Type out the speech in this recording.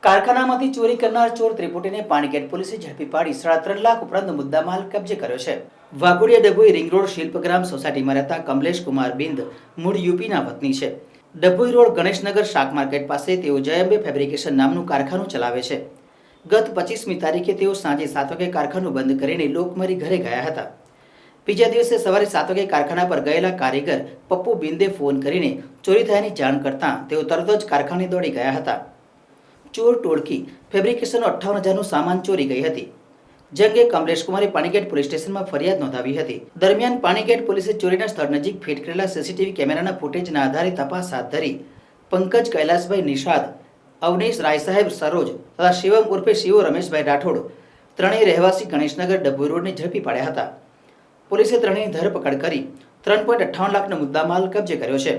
કારખાનામાંથી ચોરી કરનાર ચોર ત્રિપુટીને પાણીગેટ પોલીસે ઝડપી પાડી 3.5 લાખ ઉપરાંત મુદ્દામાલ કબજે કર્યો છે। વાઘોડિયા ડભોઈ રિંગ રોડ શિલ્પગ્રામ સોસાયટીમાં રહેતા કમલેશ કુમાર બિંદ મૂળ યુપીના વતની છે। ડભોઈ રોડ ગણેશનગર શાક માર્કેટ પાસે તેઓ જયંબે ફેબ્રિકેશન નામનું કારખાનું ચલાવે છે। ગત 25મી તારીખે તેઓ સાંજે 7 વાગે કારખાનું બંધ કરીને લોકમરી ઘરે ગયા હતા। બીજા દિવસે સવારે 7 વાગે કારખાના પર ગયેલા કારીગર પપ્પુ બિંદે ફોન કરીને ચોરી થયાની જાણ કરતા તેઓ તરત જ કારખાને દોડી ગયા હતા। ચોર ટોળકી ફેબ્રિકેશનનો 58,000નું સામાન ચોરી ગઈ હતી। જે અંગે કમલેશ કુમારે પાણીગેટ પોલીસ સ્ટેશનમાં ફરિયાદ નોંધાવી હતી। દરમિયાન પાણીગેટ પોલીસે ચોરીના સ્થળ નજીક ફિટ કરેલા સીસીટીવી કેમેરાના ફૂટેજના આધારે તપાસ હાથ ધરી પંકજ કૈલાસભાઈ નિષાદ, અવનીશ રાયસાહેબ સરોજ તથા શિવમ ઉર્ફે શિવો રમેશભાઈ રાઠોડ ત્રણેય રહેવાસી ગણેશનગર ડભોઈ રોડને ઝડપી પાડ્યા હતા। પોલીસે ત્રણેયની ધરપકડ કરી 3.58 લાખનો મુદ્દામાલ કબજે કર્યો છે।